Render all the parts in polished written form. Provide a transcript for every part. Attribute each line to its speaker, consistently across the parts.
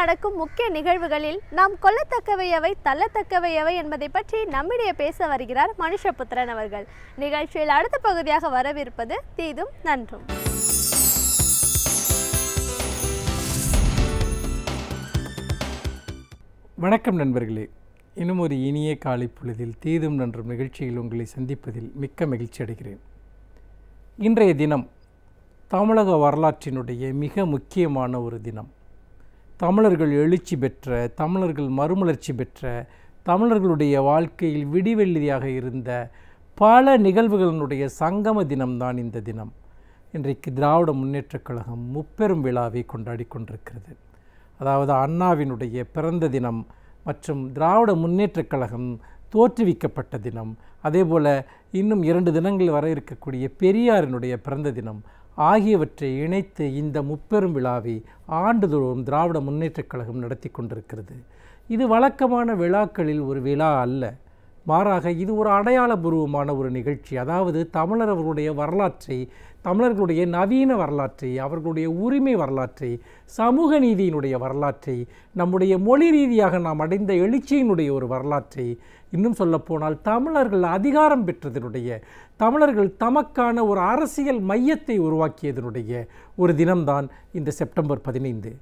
Speaker 1: நடக்கும் முக்கிய நிகழ்வுகளில் நாம் கொள்ளத்தக்கவை எவை தள்ளத்தக்கவை எவை என்பதை பற்றி நம்மிடையே பேச வருகிறார் மனுஷபுத்திரன் அவர்கள். நிகழ்ச்சியில் அடுத்த பகுதியாக வரவிருப்பது தீதும் நன்றும்.
Speaker 2: வணக்கம் நண்பர்களே, இன்னும் ஒரு இனிய காலை பொழுதில் தீதும் நன்றும் நிகழ்ச்சியில் உங்களை சந்திப்பதில் மிக்க மகிழ்ச்சி அடைகிறேன். இன்றைய தினம் தமிழக வரலாற்றினுடைய மிக முக்கியமான ஒரு தினம். தமிழர்கள் எழுச்சி பெற்ற, தமிழர்கள் மறுமலர்ச்சி பெற்ற, தமிழர்களுடைய வாழ்க்கையில் விடிவெள்ளியாக இருந்த பல நிகழ்வுகளினுடைய சங்கம தினம்தான் இந்த தினம். இன்றைக்கு திராவிட முன்னேற்றக் கழகம் முப்பெரும் விழாவை கொண்டாடி கொண்டிருக்கிறது. அதாவது அண்ணாவினுடைய பிறந்த தினம் மற்றும் திராவிட முன்னேற்றக் கழகம் தோற்றுவிக்கப்பட்ட தினம், அதேபோல் இன்னும் 2 தினங்கள் வர இருக்கக்கூடிய பெரியாரினுடைய பிறந்த தினம் ஆகியவற்றை இணைத்து இந்த முப்பெரும் விழாவை ஆண்டுதோறும் திராவிட முன்னேற்றக் கழகம் நடத்தி கொண்டிருக்கிறது. இது வழக்கமான விழாக்களில் ஒரு விழா அல்ல, மாறாக இது ஒரு அடையாளபூர்வமான ஒரு நிகழ்ச்சி. அதாவது தமிழர்களுடைய வரலாற்றை, தமிழர்களுடைய நவீன வரலாற்றை, அவர்களுடைய உரிமை வரலாற்றை, சமூக நீதியினுடைய வரலாற்றை, நம்முடைய மொழி ரீதியாக நாம் அடைந்த எழுச்சியினுடைய ஒரு வரலாற்றை, இன்னும் சொல்லப்போனால் தமிழர்கள் அதிகாரம் பெற்றதனுடைய, தமிழர்கள் தமக்கான ஒரு அரசியல் மையத்தை உருவாக்கியதனுடைய ஒரு தினம்தான் இந்த செப்டம்பர் 15.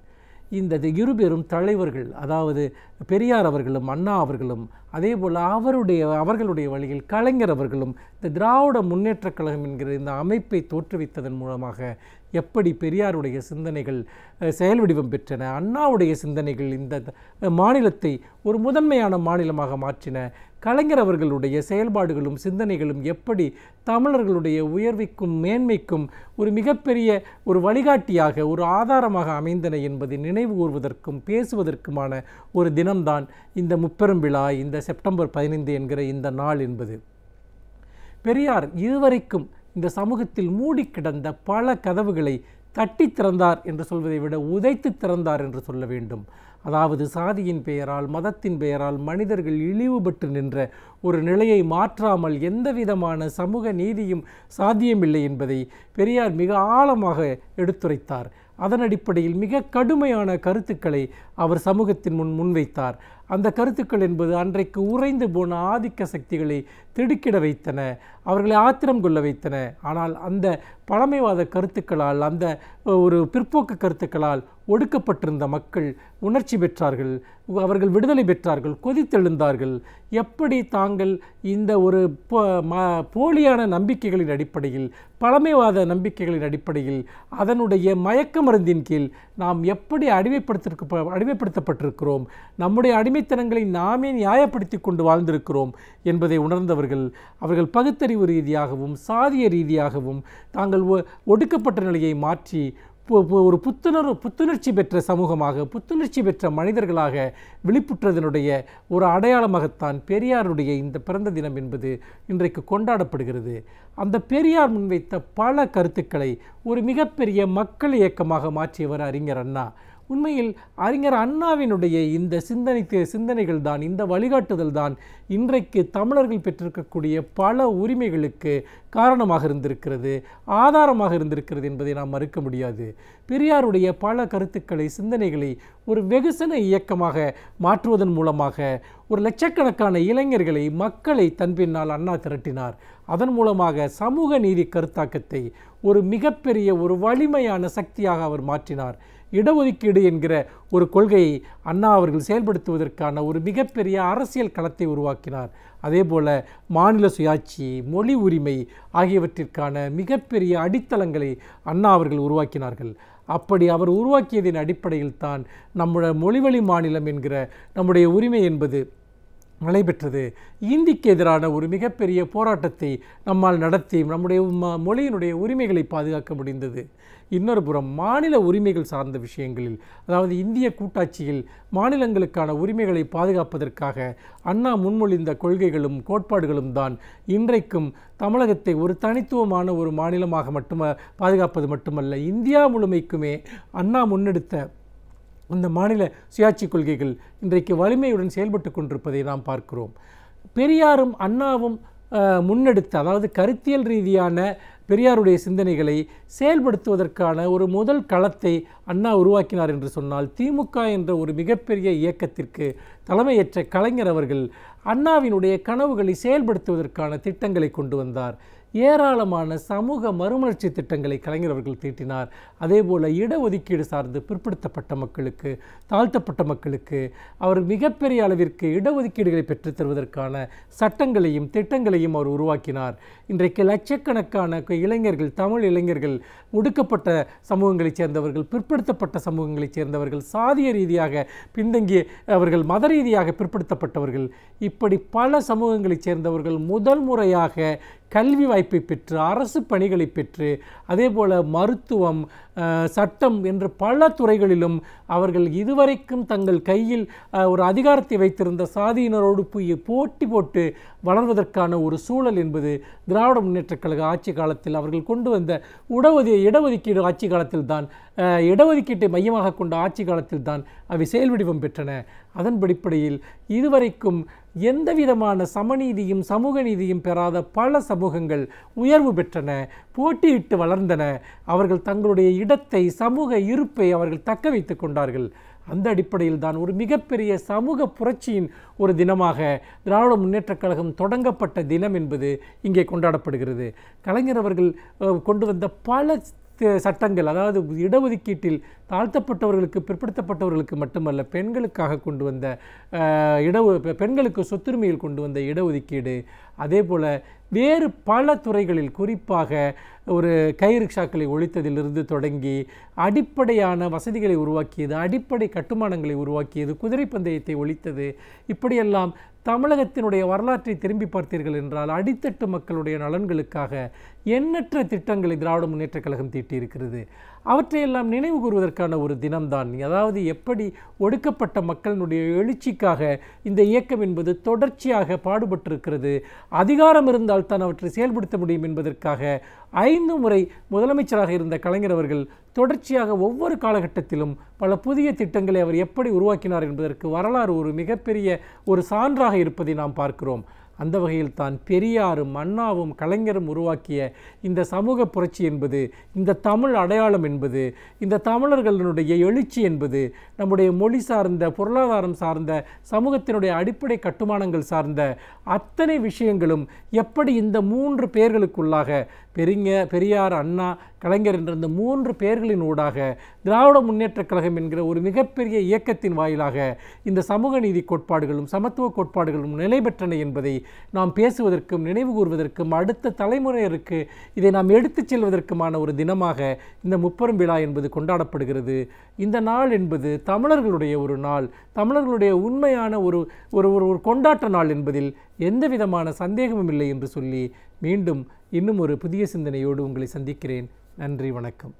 Speaker 2: இந்த இருபெரும் தலைவர்கள், அதாவது பெரியார் அவர்களும் அண்ணா அவர்களும், அதேபோல் அவர்களுடைய வழியில் கலைஞர் அவர்களும் இந்த திராவிட முன்னேற்றக் கழகம் என்கிற இந்த அமைப்பை தோற்றுவித்ததன் மூலமாக எப்படி பெரியாருடைய சிந்தனைகள் செயல் வடிவம் பெற்றன, அண்ணாவுடைய சிந்தனைகள் இந்த மாநிலத்தை ஒரு முதன்மையான மாநிலமாக மாற்றின, கலைஞர் அவர்களுடைய செயல்பாடுகளும் சிந்தனைகளும் எப்படி தமிழர்களுடைய உயர்வுக்கும் மேன்மைக்கும் ஒரு மிகப்பெரிய ஒரு வழிகாட்டியாக, ஒரு ஆதாரமாக அமைந்தன என்பதை நினைவு கூர்வதற்கும் பேசுவதற்குமான ஒரு தினம்தான் இந்த முப்பெரும் விழா, இந்த செப்டம்பர் 15 என்கிற இந்த நாள் என்பது. பெரியார் இதுவரைக்கும் இந்த சமூகத்தில் மூடி கிடந்த பல கதவுகளை தட்டி திறந்தார் என்று சொல்வதை விட உதைத்து திறந்தார் என்று சொல்ல வேண்டும். அதாவது சாதியின் பெயரால், மதத்தின் பெயரால் மனிதர்கள் இழிவுபட்டு நின்ற ஒரு நிலையை மாற்றாமல் எந்த விதமான சமூக நீதியும் சாத்தியமில்லை என்பதை பெரியார் மிக ஆழமாக எடுத்துரைத்தார். அதன் அடிப்படையில் மிக கடுமையான கருத்துக்களை அவர் சமூகத்தின் முன்வைத்தார். அந்த கருத்துக்கள் என்பது அன்றைக்கு உறைந்து போன ஆதிக்க சக்திகளை திடுக்கிட வைத்தன, அவர்களை ஆத்திரம் கொள்ள வைத்தன. ஆனால் அந்த பழமைவாத கருத்துக்களால், அந்த ஒரு பிற்போக்கு கருத்துக்களால் ஒடுக்கப்பட்டிருந்த மக்கள் உணர்ச்சி பெற்றார்கள், அவர்கள் விடுதலை பெற்றார்கள், கொதித்தெழுந்தார்கள். எப்படி தாங்கள் இந்த ஒரு போலியான நம்பிக்கைகளின் அடிப்படையில், பழமைவாத நம்பிக்கைகளின் அடிப்படையில், அதனுடைய மயக்க மருந்தின் கீழ் நாம் எப்படி அடிமைப்படுத்தப்பட்டிருக்கிறோம், நம்முடைய அடிமைத்தனங்களை நாமே நியாயப்படுத்தி கொண்டு வாழ்ந்திருக்கிறோம் என்பதை உணர்ந்தவர்கள், அவர்கள் பகுத்தறிவு ரீதியாகவும் சாதிய ரீதியாகவும் தாங்கள் ஒடுக்கப்பட்ட நிலையை மாற்றி ஒரு புத்துணர்ச்சி பெற்ற சமூகமாக, புத்துணர்ச்சி பெற்ற மனிதர்களாக விழிப்புற்றதனுடைய ஒரு அடையாளமாகத்தான் பெரியாருடைய இந்த பிறந்த தினம் என்பது இன்றைக்கு கொண்டாடப்படுகிறது. அந்த பெரியார் முன்வைத்த பல கருத்துக்களை ஒரு மிகப்பெரிய மக்கள் இயக்கமாக மாற்றியவர் அறிஞர் அண்ணா. உண்மையில் அறிஞர் அண்ணாவினுடைய இந்த சிந்தனைகள் தான், இந்த வழிகாட்டுதல் தான் இன்றைக்கு தமிழர்கள் பெற்றிருக்கக்கூடிய பல உரிமைகளுக்கு காரணமாக இருந்திருக்கிறது, ஆதாரமாக இருந்திருக்கிறது என்பதை நாம் மறுக்க முடியாது. பெரியாருடைய பல கருத்துக்களை, சிந்தனைகளை ஒரு வெகுசன இயக்கமாக மாற்றுவதன் மூலமாக ஒரு லட்சக்கணக்கான இளைஞர்களை, மக்களை தன் பின்னால் அண்ணா திரட்டினார். அதன் மூலமாக சமூக நீதி கருத்தாக்கத்தை ஒரு மிகப்பெரிய ஒரு வலிமையான சக்தியாக அவர் மாற்றினார். இடஒதுக்கீடு என்கிற ஒரு கொள்கையை அண்ணா அவர்கள் செயல்படுத்துவதற்கான ஒரு மிகப்பெரிய அரசியல் களத்தை உருவாக்கினார். அதேபோல் மாநில சுயாட்சி, மொழி உரிமை ஆகியவற்றிற்கான மிகப்பெரிய அடித்தளங்களை அண்ணா அவர்கள் உருவாக்கினார்கள். அப்படி அவர் உருவாக்கியதின் அடிப்படையில் தான் நம்முடைய மொழிவழி மாநிலம் என்கிற நம்முடைய உரிமை என்பது நடைபெற்றது. இந்திக்கு எதிரான ஒரு மிகப்பெரிய போராட்டத்தை நம்மால் நடத்தி நம்முடைய மொழியினுடைய உரிமைகளை பாதுகாக்க முடிந்தது. இன்னொரு புறம் மாநில உரிமைகள் சார்ந்த விஷயங்களில், அதாவது இந்திய கூட்டாட்சியில் மாநிலங்களுக்கான உரிமைகளை பாதுகாப்பதற்காக அண்ணா முன்மொழிந்த கொள்கைகளும் கோட்பாடுகளும் தான் இன்றைக்கும் தமிழகத்தை ஒரு தனித்துவமான ஒரு மாநிலமாக பாதுகாப்பது மட்டுமல்ல, இந்தியா முழுமைக்குமே அண்ணா முன்னெடுத்த அந்த மாநில சுயாட்சி கொள்கைகள் இன்றைக்கு வலிமையுடன் செயல்பட்டு கொண்டிருப்பதை நாம் பார்க்கிறோம். பெரியாரும் அண்ணாவும் முன்னெடுத்த, அதாவது கருத்தியல் ரீதியான பெரியாருடைய சிந்தனைகளை செயல்படுத்துவதற்கான ஒரு முதல் களத்தை அண்ணா உருவாக்கினார் என்று சொன்னால், திமுக என்ற ஒரு மிகப்பெரிய இயக்கத்திற்கு தலைமையேற்ற கலைஞர் அவர்கள் அண்ணாவினுடைய கனவுகளை செயல்படுத்துவதற்கான திட்டங்களை கொண்டு வந்தார். ஏராளமான சமூக மறுமலர்ச்சி திட்டங்களை கலைஞர் அவர்கள் தீட்டினார். அதேபோல் இடஒதுக்கீடு சார்ந்து பிற்படுத்தப்பட்ட மக்களுக்கு, தாழ்த்தப்பட்ட மக்களுக்கு அவர் மிகப்பெரிய அளவிற்கு இடஒதுக்கீடுகளை பெற்றுத் தருவதற்கான சட்டங்களையும் திட்டங்களையும் அவர் உருவாக்கினார். இன்றைக்கு லட்சக்கணக்கான இளைஞர்கள், தமிழ் இளைஞர்கள், ஒடுக்கப்பட்ட சமூகங்களைச் சேர்ந்தவர்கள், பிற்படுத்தப்பட்ட சமூகங்களைச் சேர்ந்தவர்கள், சாதிய ரீதியாக பின்தங்கிய அவர்கள், மத ரீதியாக பிற்படுத்தப்பட்டவர்கள், இப்படி பல சமூகங்களைச் சேர்ந்தவர்கள் முதல் முறையாக கல்வி வாய்ப்பை பெற்று, அரசு பணிகளை பெற்று, அதே போல் மருத்துவம், சட்டம் என்று பல துறைகளிலும் அவர்கள் இதுவரைக்கும் தங்கள் கையில் ஒரு அதிகாரத்தை வைத்திருந்த சாதியினரோடு போட்டி போட்டு வளர்வதற்கான ஒரு சூழல் என்பது திராவிட முன்னேற்றக் கழக ஆட்சி காலத்தில் அவர்கள் கொண்டு வந்த இடஒதுக்கீடு ஆட்சி காலத்தில் தான், இடஒதுக்கீட்டை மையமாக கொண்ட ஆட்சி காலத்தில் தான் அவை செயல்வடிவம் பெற்றன. அதன் அடிப்படையில் இதுவரைக்கும் எந்த விதமான சமநீதியும் சமூக நீதியும் பெறாத பல சமூகங்கள் உயர்வு பெற்றன, போட்டியிட்டு வளர்ந்தன. அவர்கள் தங்களுடைய இடத்தை, சமூக இருப்பை அவர்கள் தக்க வைத்து கொண்டார்கள். அந்த அடிப்படையில் தான் ஒரு மிகப்பெரிய சமூக புரட்சியின் ஒரு தினமாக திராவிட முன்னேற்றக் கழகம் தொடங்கப்பட்ட தினம் என்பது இங்கே கொண்டாடப்படுகிறது. கலைஞர் அவர்கள் கொண்டு வந்த பல சட்டங்கள், அதாவது இடஒதுக்கீட்டில் தாழ்த்தப்பட்டவர்களுக்கு, பிற்படுத்தப்பட்டவர்களுக்கு மட்டுமல்ல, பெண்களுக்காக கொண்டு வந்த பெண்களுக்கு சொத்துரிமையில் கொண்டு வந்த இடஒதுக்கீடு, அதே போல் வேறு பல துறைகளில், குறிப்பாக ஒரு கை ரிக்ஷாக்களை ஒழித்ததிலிருந்து தொடங்கி அடிப்படையான வசதிகளை உருவாக்கியது, அடிப்படை கட்டுமானங்களை உருவாக்கியது, குதிரை பந்தயத்தை ஒழித்தது, இப்படியெல்லாம் தமிழகத்தினுடைய வரலாற்றை திரும்பி பார்த்தீர்கள் என்றால் அடித்தட்டு மக்களுடைய நலன்களுக்காக எண்ணற்ற திட்டங்களை திராவிட முன்னேற்றக் கழகம் தீட்டியிருக்கிறது. அவற்றையெல்லாம் நினைவு கூறுவதற்கான ஒரு தினம்தான். அதாவது எப்படி ஒடுக்கப்பட்ட மக்களினுடைய எழுச்சிக்காக இந்த இயக்கம் என்பது தொடர்ச்சியாக பாடுபட்டிருக்கிறது, அதிகாரம் இருந்தால் தான் அவற்றை செயல்படுத்த முடியும் என்பதற்காக 5 முறை முதலமைச்சராக இருந்த கலைஞர் அவர்கள் தொடர்ச்சியாக ஒவ்வொரு காலகட்டத்திலும் பல புதிய திட்டங்களை அவர் எப்படி உருவாக்கினார் என்பதற்கு வரலாறு ஒரு மிகப்பெரிய ஒரு சான்றாக இருப்பதை நாம் பார்க்கிறோம். அந்த வகையில் தான் பெரியாரும் அண்ணாவும் கலைஞரும் உருவாக்கிய இந்த சமூக புரட்சி என்பது, இந்த தமிழ் அடையாளம் என்பது, இந்த தமிழர்களுடைய எழுச்சி என்பது, நம்முடைய மொழி சார்ந்த, பொருளாதாரம் சார்ந்த, சமூகத்தினுடைய அடிப்படை கட்டுமானங்கள் சார்ந்த அத்தனை விஷயங்களும் எப்படி இந்த 3 பெயர்களுக்குள்ளாக, பெரியார், அண்ணா, கலைஞர் என்ற இந்த 3 பெயர்களின் ஊடாக திராவிட முன்னேற்றக் கழகம் என்கிற ஒரு மிகப்பெரிய இயக்கத்தின் வாயிலாக இந்த சமூக நீதி கோட்பாடுகளும் சமத்துவ கோட்பாடுகளும் நிலை பெற்றன என்பதை நாம் பேசுவதற்கும் நினைவு கூறுவதற்கும் அடுத்த தலைமுறையினருக்கு இதை நாம் எடுத்துச் செல்வதற்குமான ஒரு தினமாக இந்த முப்பெரும் விழா என்பது கொண்டாடப்படுகிறது. இந்த நாள் என்பது தமிழர்களுடைய ஒரு நாள், தமிழர்களுடைய உண்மையான ஒரு கொண்டாட்ட நாள் என்பதில் எந்த விதமான சந்தேகமும் இல்லை என்று சொல்லி மீண்டும் இன்னும் ஒரு புதிய சிந்தனையோடு உங்களை சந்திக்கிறேன். நன்றி, வணக்கம்.